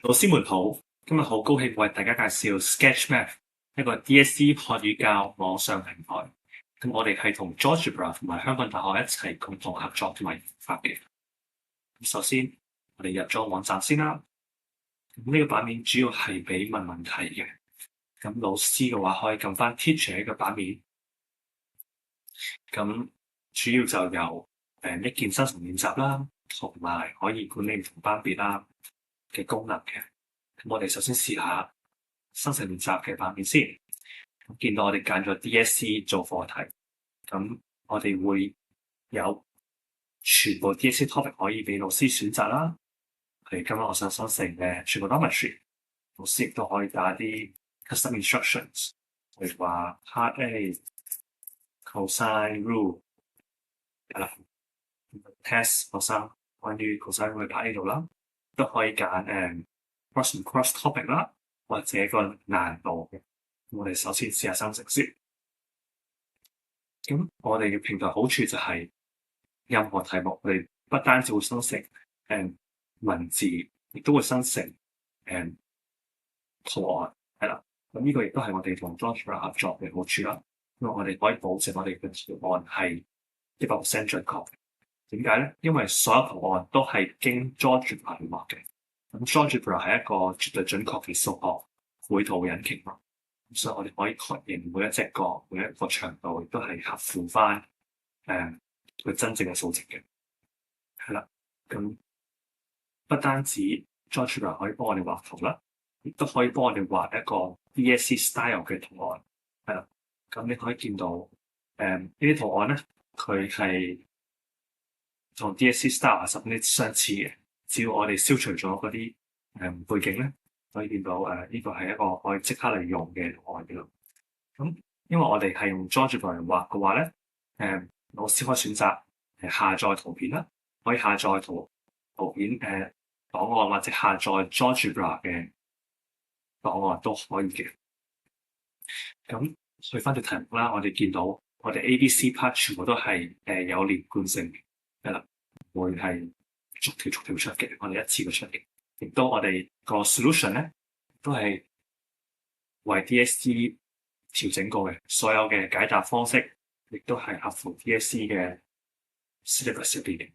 老師們好，今日好高興為大家介紹 Sketchmath 一個 DSE 學與教網上平台。咁我哋係同 Georgebra 同埋香港大學一齊共同合作同埋研發嘅。首先，我哋入咗網站先啦。咁呢個版面主要係俾問問題嘅。咁老師嘅話可以撳翻 Teacher 呢個版面。咁主要就有一鍵生成練習啦，同埋可以管理唔同班別啦嘅功能嘅。咁我哋首先試下生成練習嘅版面先。見到我哋揀咗 DSE 做課題，咁我哋會有全部 DSE topic 可以俾老師選擇啦。譬如今日我想生成嘅全部 geometry，老師亦都可以打啲 custom instructions，譬如話 Part A cosine rule 係啦，test 學生關於 cosine rule 打呢度啦，都可以揀cross topic 啦，或者個難度嘅。我哋首先試下生成先。咁我哋嘅平台好處就係任何題目，我哋不單止會生成文字，亦都會生成圖案，係啦。咁呢個亦都係我哋同 Georgebra 合作嘅好處啦。因為我哋可以保證我哋嘅圖案係100% 準確。點解咧？因為所有圖案都係經 Georgebra 去畫嘅。咁 Georgebra 係一個絕對準確嘅數學繪圖引擎咯。所以我哋可以確認每一隻角、每一個長度，亦都係合乎翻佢真正嘅數值嘅。係啦，咁不單止 Georgebra 可以幫我哋畫圖啦，亦都可以幫我哋畫一個 DSE style 嘅圖案。係啦，咁你可以見到呢啲圖案咧，佢係同 DSE style 十分之相似嘅。只要我哋消除咗嗰啲背景咧，可以見到呢個係一個可以即刻嚟用嘅圖案嘅。咁因為我哋係用 Georgebra 嚟畫嘅話咧，老師可以選擇下載圖片啦，可以下載圖片檔案，或者下載 Georgebra 嘅檔案都可以嘅。咁去翻條題目啦，我哋見到我哋 ABC part 全部都係有連貫性嘅，係啦，唔會係逐條出嘅，我哋一次過出嘅。亦都我哋個 solution 咧都係為 DSE 調整過嘅，所有嘅解答方式亦都係合乎 DSE 嘅 syllabus 入邊嘅。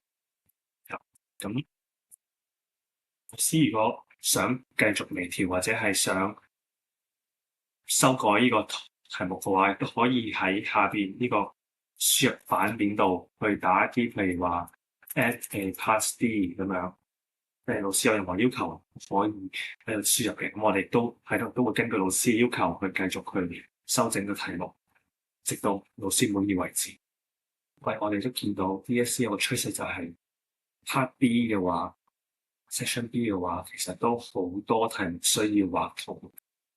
咁老師如果想繼續微調或者係想修改呢個題目嘅話，亦都可以喺下邊呢個輸入版面度去打一啲，譬如話 add a part D 咁樣。老師有任何要求可以喺度輸入嘅，咁我哋都喺度都會根據老師嘅要求去繼續去修正個題目，直到老師滿意為止。喂，我哋都見到 DSE 有個趨勢就係 Part B 嘅話 ，Section B 嘅話，其實都好多題目需要畫圖，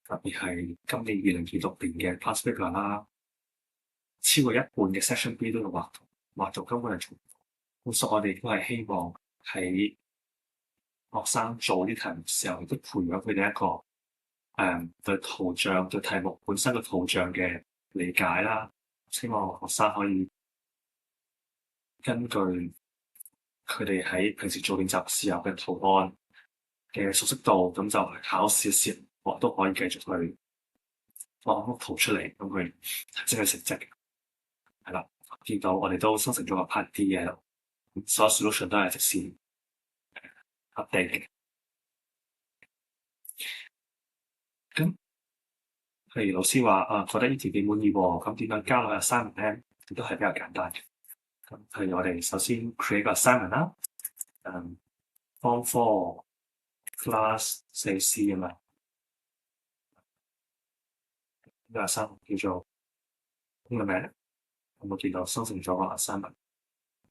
特別係今年2026年嘅 Past Paper 啦，超過一半嘅 Section B 都要畫圖，畫圖根本係做唔到。咁所以我哋都係希望喺學生做啲題目時候，亦都培養佢哋一個對圖像、對題目本身嘅圖像嘅理解啦。希望學生可以根據佢哋喺平時做練習時候嘅圖案嘅熟悉度，咁就考試嘅時候，我都可以繼續去畫幅圖出嚟，咁佢提升佢成績。係啦，見到我哋都生成咗個 Part D 嘅，所有 solution 都係直線update 嘅。咁譬如老師話覺得呢條幾滿意喎，咁點樣交落 assignment 咧？亦都係比較簡單嘅。咁譬如我哋首先 create 個 assignment 啦，Form 4 Class 4C 咁樣，呢個 assignment 叫做咁嘅名咧，有冇見到生成咗個 assignment？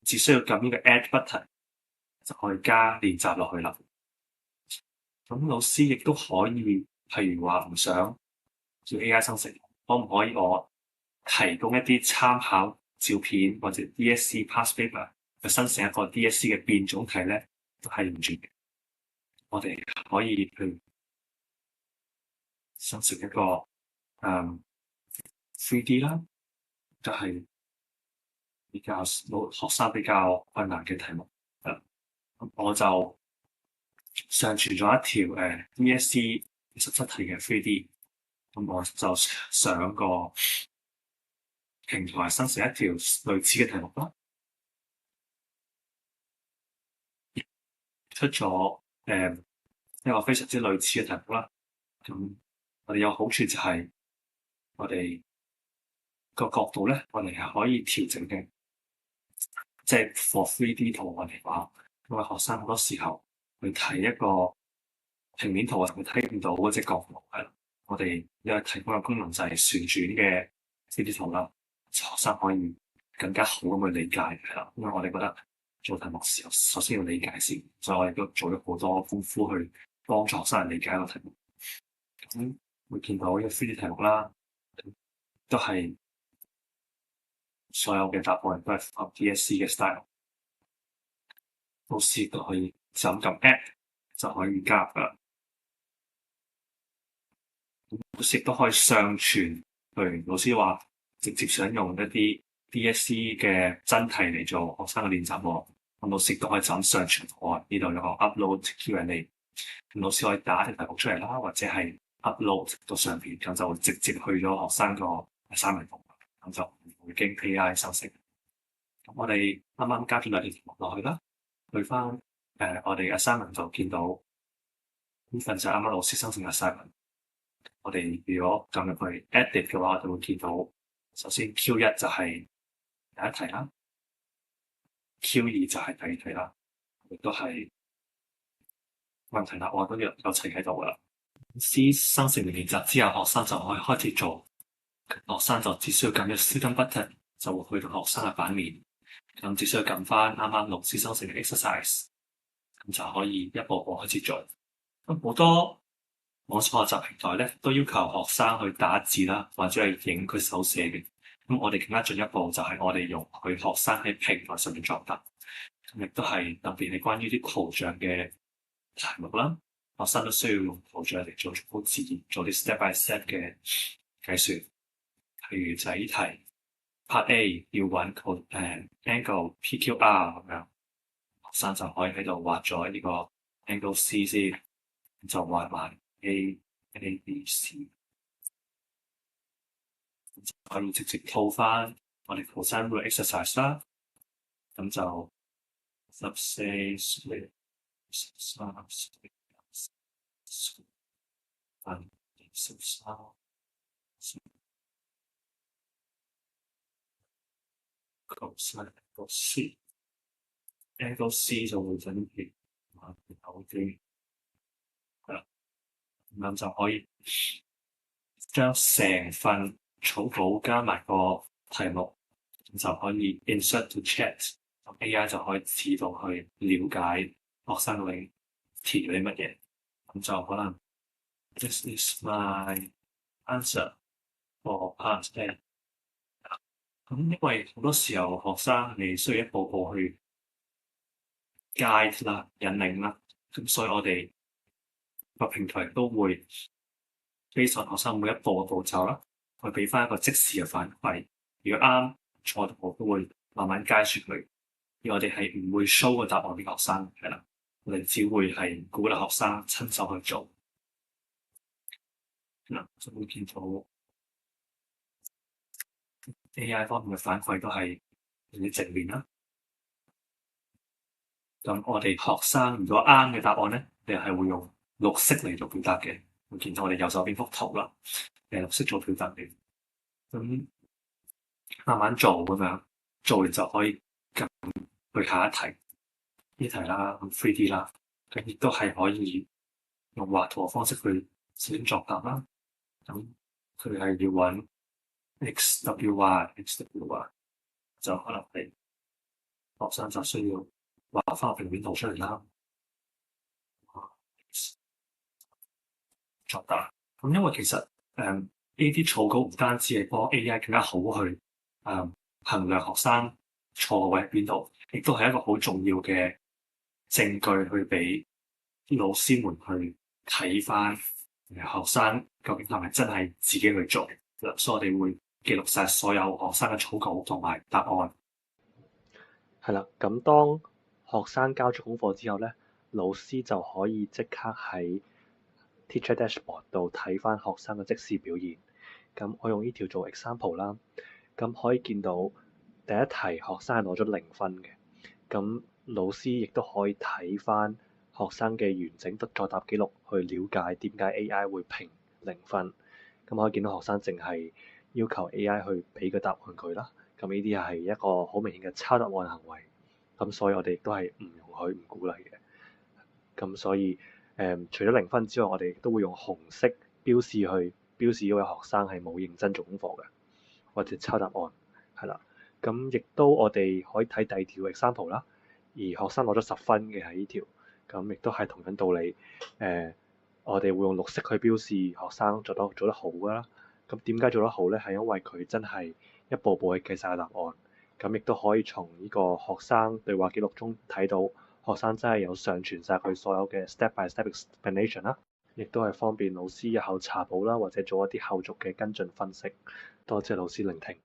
只需要撳呢個 add button 就可以加練習落去啦。咁老師亦都可以，譬如話唔想叫 AI 生成，可唔可以我提供一啲參考照片或者 DSE past paper 去生成一個 DSE 嘅變種題咧，都係唔轉嘅。我哋可以去生成一個3D 啦，就係比較學生比較困難嘅題目。咁我就上傳咗一條DSE 17題嘅 3D， 咁我就上個平台生成一條類似嘅題目啦，出咗一個非常之類似嘅題目啦。咁我哋有好處就係我哋個角度咧，我哋係可以調整嘅，即係 for 3D 圖我哋話，因為學生好多時候去睇一個平面圖，佢睇唔到嗰隻角度係啦。我哋因為提供嘅功能就係旋轉嘅 3D 圖啦，學生可以更加好咁去理解係啦。因為我哋覺得做題目時候，首先要理解先，所以我哋都做咗好多功夫去幫助學生理解個題目。咁會見到一個 3D 題目啦，都係所有嘅答案都係符合 DSE 嘅 style， 老師都可以就咁撳 add 就可以加入噶啦。老師亦都可以上傳，譬如老師話直接想用一啲 DSE 嘅真題嚟做學生嘅練習喎，咁老師亦都可以就咁上傳我呢度有個 upload Q&A， 咁老師可以打啲題目出嚟啦，或者係 upload 到上邊，咁就會直接去咗學生個 assignment 度，咁就唔會經 AI 修飾。咁我哋啱啱加咗兩條題目落去啦，去翻我哋 assignment 就見到呢份就啱啱老師生成嘅 assignment。我哋如果撳入去 edit 嘅話，就會見到首先 Q1 就係第一題啦，Q2 就係第二題啦，亦都係問題答案都有齊喺度噶啦。師生成完練習之後，學生就可以開始做，學生就只需要撳一個 student button 就會去到學生嘅版面，咁只需要撳翻啱啱老師生成嘅 exercise， 咁就可以一步步開始做。咁好多網上學習平台咧都要求學生去打字啦，或者係影佢手寫嘅。咁我哋更加進一步就係我哋容許學生喺平台上面作答，咁亦都係特別係關於啲圖像嘅題目啦。學生都需要用圖像嚟做好自然，做啲 step by step 嘅計算。譬如就係呢題 Part A 要揾angle PQR 咁樣，學生就可以喺度畫咗呢個 angle C 先，就畫埋 A、B、C， 可以直接套翻我哋 cosine rule exercise 啦。咁就14、13、angle C 就會等於9D，係啦，咁就可以將成份草稿加埋個題目，咁就可以 insert to chat， 咁 AI 就可以自動去了解學生你填咗啲乜嘢，咁就可能 This is my answer for part A。咁因為好多時候學生你需要一步步去 guide 啦、引領啦，咁所以我哋個平台都會 base on學生每一步嘅步驟啦，去俾翻一個即時嘅反饋。如果啱錯，我都會慢慢解説佢。而我哋係唔會 show 個答案俾學生，係啦，我哋只會係鼓勵學生親手去做。嗱，就會見到 AI 方面嘅反饋都係有啲正面啦。咁我哋學生如果啱嘅答案咧，你係會用綠色嚟做表達嘅。會見到我哋右手邊幅圖啦，綠色做表達嘅。咁慢慢做咁樣，做完就可以撳去下一題呢題啦，咁 3D 啦，咁亦都係可以用畫圖嘅方式去先作答啦。咁佢係要揾 XWY， 就可能係學生就需要畫翻個平面圖出嚟啦。作答咁，因為其實呢啲草稿唔單止係幫 AI 更加好去衡量學生錯位喺邊度，亦都係一個好重要嘅證據去俾老師們去睇翻學生究竟係咪真係自己去做。所以我哋會記錄晒所有學生嘅草稿同埋答案。係啦，咁當學生交咗功課之後咧，老師就可以即刻喺 Teacher Dashboard 度睇翻學生嘅即時表現。咁我用呢條做 example 啦，咁可以見到第一題學生係攞咗0分嘅，咁老師亦都可以睇翻學生嘅完整作答記錄，去了解點解 AI 會評0分。咁可以見到學生淨係要求 AI 去俾個答案佢啦。咁呢啲係一個好明顯嘅抄答案行為。咁所以我哋亦都係唔容許、唔鼓勵嘅。咁所以除咗0分之外，我哋都會用紅色標示去標示呢位學生係冇認真做功課嘅，或者抄答案係啦。咁亦都我哋可以睇第二條 example 啦。而學生攞咗10分嘅喺呢條，咁亦都係同樣道理。我哋會用綠色去標示學生做得好㗎啦。咁點解做得好呢？係因為佢真係一步步去計晒個答案。咁亦都可以從呢個學生對話記錄中睇到學生真係有上傳晒佢所有嘅 step by step explanation 啦，亦都係方便老師日後查補啦，或者做一啲後續嘅跟進分析。多謝老師聆聽。